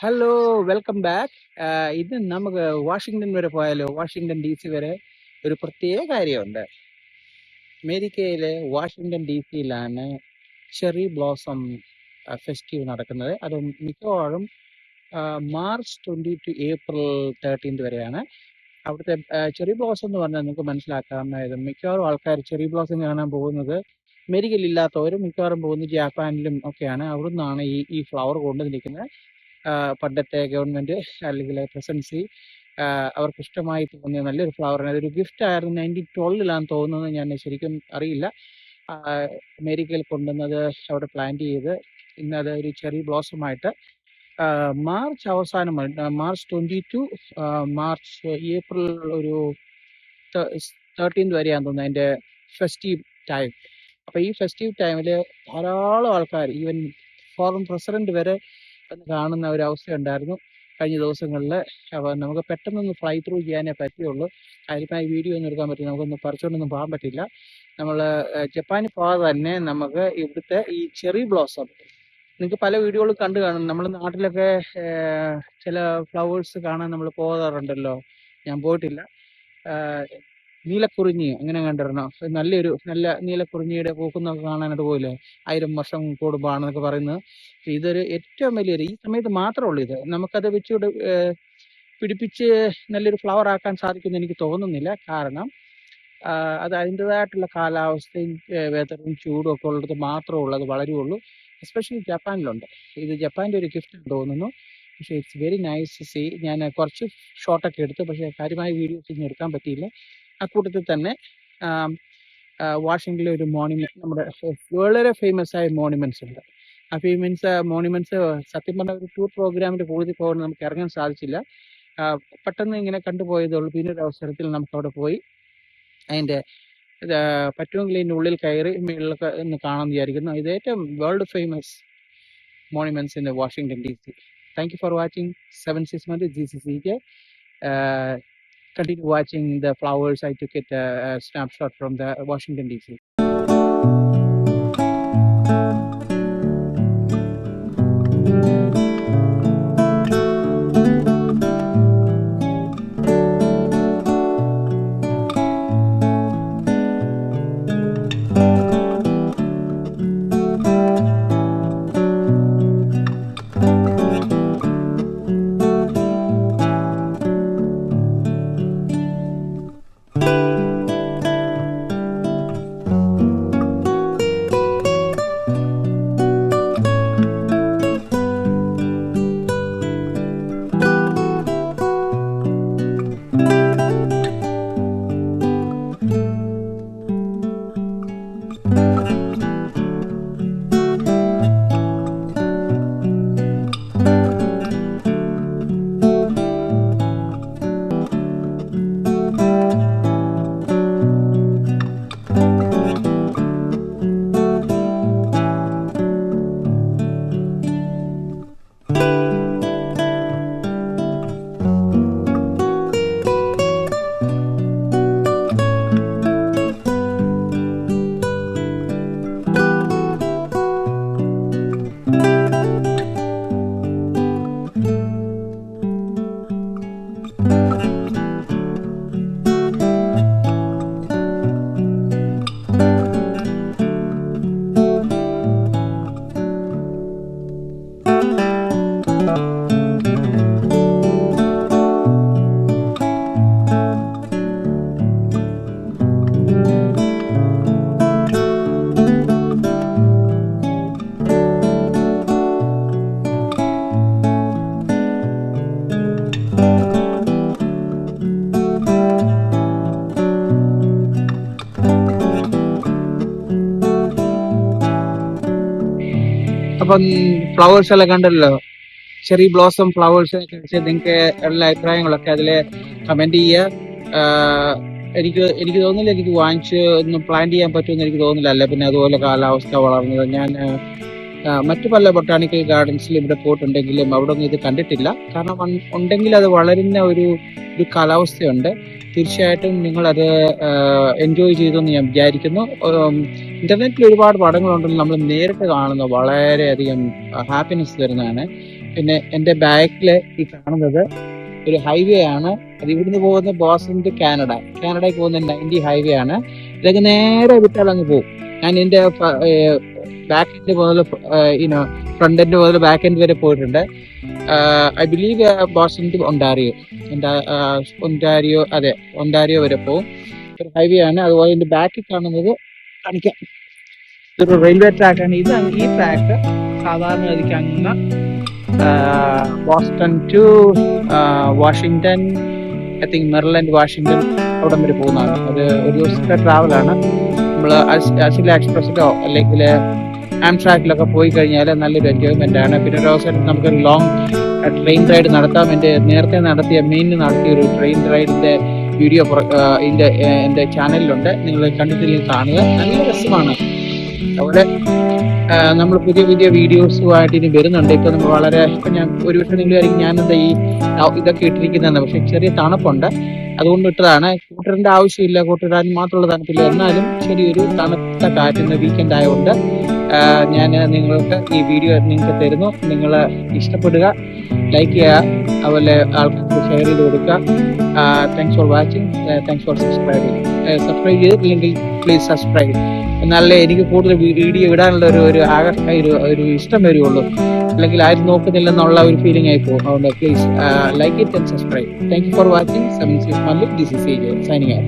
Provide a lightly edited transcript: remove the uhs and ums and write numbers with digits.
Hello, welcome back. ഇത് നമുക്ക് Washington വരെ പോയാലോ? വാഷിങ്ടൺ DC വരെ ഒരു പ്രത്യേക കാര്യമുണ്ട്. അമേരിക്കയിലെ വാഷിങ്ടൺ DCയിലാണ് ചെറി ബ്ലോസം ഫെസ്റ്റീവ് നടക്കുന്നത്. അത് മിക്കവാറും മാർച്ച് 20 ടു ഏപ്രിൽ 13 വരെയാണ്. അവിടുത്തെ ചെറി ബ്ലോസം എന്ന് പറഞ്ഞാൽ നിങ്ങൾക്ക് മനസ്സിലാക്കാം. അതായത് മിക്കവാറും ആൾക്കാർ ചെറി ബ്ലോസം കാണാൻ പോകുന്നത് അമേരിക്കയിൽ ഇല്ലാത്തവരും മിക്കവാറും പോകുന്നത് ജാപ്പാനിലും ഒക്കെയാണ്. അവിടെ നിന്നാണ് ഈ ഫ്ലവർ കൊണ്ടുവന്നിരിക്കുന്നത്. പണ്ടത്തെ ഗവൺമെന്റ് അല്ലെങ്കിൽ പ്രസിഡൻസി അവർക്ക് ഇഷ്ടമായി തോന്നിയ നല്ലൊരു ഫ്ലവറാണ്. അതൊരു ഗിഫ്റ്റ് ആയിരുന്നു. 1912 തോന്നുന്നത്, ഞാൻ ശരിക്കും അറിയില്ല. അമേരിക്കയിൽ കൊണ്ടുവന്നത് അവിടെ പ്ലാന്റ് ചെയ്ത് ഇന്നത് ഒരു ചെറി ബ്ലോസമായിട്ട് മാർച്ച് അവസാനം മാർച്ച് 20 ടു ഏപ്രിൽ ഒരു 13 വരെയാണെന്ന് തോന്നുന്നു അതിൻ്റെ ഫെസ്റ്റീവ് ടൈം. അപ്പോൾ ഈ ഫെസ്റ്റീവ് ടൈമിൽ ധാരാളം ആൾക്കാർ, ഈവൻ ഫോറിൻ പ്രസിഡന്റ് വരെ കാണുന്ന ഒരു അവസ്ഥ ഉണ്ടായിരുന്നു കഴിഞ്ഞ ദിവസങ്ങളിൽ. അപ്പോൾ നമുക്ക് പെട്ടെന്നൊന്ന് ഫ്ലൈ ത്രൂ ചെയ്യാനേ പറ്റുള്ളൂ. അതിലിപ്പോൾ ഈ വീഡിയോ ഒന്നും എടുക്കാൻ പറ്റില്ല, നമുക്കൊന്ന് പറിച്ചുകൊണ്ടൊന്നും പോകാൻ പറ്റില്ല. നമ്മൾ ജപ്പാനിൽ പോകാതെ തന്നെ നമുക്ക് ഇവിടുത്തെ ഈ ചെറി ബ്ലോസം നിങ്ങൾക്ക് പല വീഡിയോകളും കണ്ടു കാണും. നമ്മൾ നാട്ടിലൊക്കെ ചില ഫ്ലവേഴ്സ് കാണാൻ നമ്മൾ പോകാറുണ്ടല്ലോ. ഞാൻ പോയിട്ടില്ല. നീലക്കുറിഞ്ഞി അങ്ങനെ കണ്ടിരുന്നോ? നല്ല നീലക്കുറിഞ്ഞിയുടെ പൂക്കുന്നൊക്കെ കാണാൻ അതുപോലെ 1000 വർഷം കൂടുമ്പോഴാണെന്നൊക്കെ പറയുന്നത്. ഇതൊരു ഏറ്റവും വലിയൊരു ഈ സമയത്ത് മാത്രമേ ഉള്ളൂ ഇത്. നമുക്കത് വെച്ചുകൊണ്ട് പിടിപ്പിച്ച് നല്ലൊരു ഫ്ലവർ ആക്കാൻ സാധിക്കുമെന്ന് എനിക്ക് തോന്നുന്നില്ല. കാരണം അത് അതിൻ്റെതായിട്ടുള്ള കാലാവസ്ഥയും വെതറും ചൂടും ഒക്കെ ഉള്ളത് മാത്രമേ ഉള്ളത് വളരുള്ളൂ. എസ്പെഷ്യലി ജപ്പാനിലുണ്ട്. ഇത് ജപ്പാൻ്റെ ഒരു ഗിഫ്റ്റ് തോന്നുന്നു. പക്ഷേ it's very nice to see. ഞാൻ കുറച്ച് ഷോട്ടൊക്കെ എടുത്തു, പക്ഷേ കാര്യമായ വീഡിയോസ് ഒന്നും എടുക്കാൻ പറ്റിയില്ല. അക്കൂട്ടത്തിൽ തന്നെ വാഷിംഗ്ടണിലെ ഒരു മോണിമെന്റ്, നമ്മുടെ വളരെ ഫേമസ് ആയ മോണിമെന്റ്സ് ഉണ്ട്. ആ മോണിമെന്റ്സ് സത്യം പറഞ്ഞ ഒരു ടൂർ പ്രോഗ്രാമിന്റെ കൂടുതൽ പോകാൻ നമുക്ക് ഇറങ്ങാൻ സാധിച്ചില്ല. പെട്ടെന്ന് ഇങ്ങനെ കണ്ടുപോയതേ ഉള്ളൂ. പിന്നെ ഒരു അവസരത്തിൽ നമുക്ക് അവിടെ പോയി അതിൻ്റെ പറ്റുമെങ്കിൽ ഇതിൻ്റെ ഉള്ളിൽ കയറി മുകളിലൊക്കെ ഒന്ന് കാണാൻ വിചാരിക്കുന്നു. ഇത് ഏറ്റവും world famous monuments in Washington DC. Thank you for watching 7/6 GCC. Continue watching the flowers. I took it a snapshot from the Washington DC. അപ്പം ഫ്ലവേഴ്സ് എല്ലാം കണ്ടല്ലോ, ചെറി ബ്ലോസം ഫ്ലവേഴ്സിനെ കുറിച്ച് നിങ്ങൾക്ക് ഉള്ള അഭിപ്രായങ്ങളൊക്കെ അതിൽ കമന്റ് ചെയ്യുക. എനിക്ക് തോന്നുന്നില്ല എനിക്ക് വാങ്ങിച്ച് ഒന്നും പ്ലാൻ ചെയ്യാൻ പറ്റുമെന്ന് എനിക്ക് തോന്നുന്നില്ല. അല്ല പിന്നെ അതുപോലെ കാലാവസ്ഥ വളർന്നത്. ഞാൻ മറ്റു പല ബൊട്ടാണിക്കൽ ഗാർഡൻസിൽ ഇവിടെ പോയിട്ടുണ്ടെങ്കിലും അവിടെ ഒന്നും ഇത് കണ്ടിട്ടില്ല. കാരണം ഉണ്ടെങ്കിൽ അത് വളരുന്ന ഒരു കാലാവസ്ഥയുണ്ട്. തീർച്ചയായിട്ടും നിങ്ങളത് എൻജോയ് ചെയ്തെന്ന് ഞാൻ വിചാരിക്കുന്നു. ഇന്റർനെറ്റിൽ ഒരുപാട് പടങ്ങളുണ്ടെങ്കിൽ നമ്മൾ നേരിട്ട് കാണുന്നത് വളരെയധികം ഹാപ്പിനെസ് തരുന്നതാണ്. പിന്നെ എൻ്റെ ബാക്കിൽ ഈ കാണുന്നത് ഒരു ഹൈവേ ആണ്. അത് ഇവിടുന്ന് പോകുന്ന ബോസ്റ്റൺ ടു കാനഡയിൽ പോകുന്ന 90 ഹൈവേ ആണ്. ഇതൊക്കെ നേരെ വിട്ടാൽ അങ്ങ് പോകും. ഞാൻ എൻ്റെ ബാക്ക് എൻഡ് മുതൽ ഫ്രണ്ട് എൻഡ് മുതൽ ബാക്ക് എൻഡ് വരെ പോയിട്ടുണ്ട്. I believe Boston to Ontario, അതെ, ഒണ്ടാരിയോ വരെ പോകും. ഒരു ഹൈവേ ആണ്. അതുപോലെ എൻ്റെ ബാക്കിൽ കാണുന്നത് കാണിക്കാം, ഇതൊരു റെയിൽവേ ട്രാക്കാണ്. ഈ ട്രാക്ക് സാധാരണ ഗതിക്ക് അങ്ങ് Boston to Washington, I think Maryland, Washington അവിടം വരെ പോകുന്നതാണ്. അത് ഒരു ദിവസത്തെ ട്രാവലാണ്. നമ്മൾ അസില എക്സ്പ്രസിലോ അല്ലെങ്കിൽ ആംട്രാക്കിലൊക്കെ പോയി കഴിഞ്ഞാൽ നല്ലൊരു എൻജോയ്മെന്റ് ആണ്. പിന്നെ ഒരു അവസരം നമുക്കൊരു ലോങ് ട്രെയിൻ റൈഡ് നടത്താം. നേരത്തെ നടത്തിയ ഒരു ട്രെയിൻ റൈഡിന്റെ വീഡിയോ എൻ്റെ ചാനലിലുണ്ട്. നിങ്ങൾ കണ്ടിട്ടില്ലെങ്കിൽ കാണുക, നല്ല രസമാണ്. അതുപോലെ നമ്മൾ പുതിയ പുതിയ വീഡിയോസുമായിട്ട് ഇനി വരുന്നുണ്ട്. ഇപ്പൊ നമ്മൾ ഇപ്പൊ ഞാൻ ഒരുപക്ഷെ നിങ്ങളായിരിക്കും ഞാനെന്താ ഇതൊക്കെ ഇട്ടിരിക്കുന്നതെന്ന്, പക്ഷെ ചെറിയ തണുപ്പുണ്ട്, അതുകൊണ്ട് ഇട്ടതാണ്. കൂട്ടറിന്റെ ആവശ്യമില്ല, കൂട്ടിടാൻ മാത്രമുള്ള തണുപ്പില്ല, എന്നാലും ചെറിയൊരു തണുത്ത കാറ്റുന്ന വീക്കെൻഡ് ആയതുകൊണ്ട് ഞാൻ നിങ്ങൾക്ക് ഈ വീഡിയോ നിങ്ങൾക്ക് തരുന്നു. നിങ്ങൾ ഇഷ്ടപ്പെടുക, ലൈക്ക് ചെയ്യുക, അതുപോലെ ആൾക്കാർക്ക് ഷെയർ ചെയ്ത് കൊടുക്കുക. Thanks for watching, thanks for subscribing. Subscribe ചെയ്തിട്ടില്ലെങ്കിൽ പ്ലീസ് സബ്സ്ക്രൈബ്, എന്നാലേ എനിക്ക് കൂടുതൽ വീഡിയോ ഇടാനുള്ള ഒരു ഇഷ്ടം വരുള്ളൂ. അല്ലെങ്കിൽ ആരും നോക്കുന്നില്ലെന്നുള്ള ഒരു ഫീലിംഗ് ആയി പോകും. അതുകൊണ്ട് please like it and subscribe. Thank you for watching. 76 Malik, this is AJ signing out.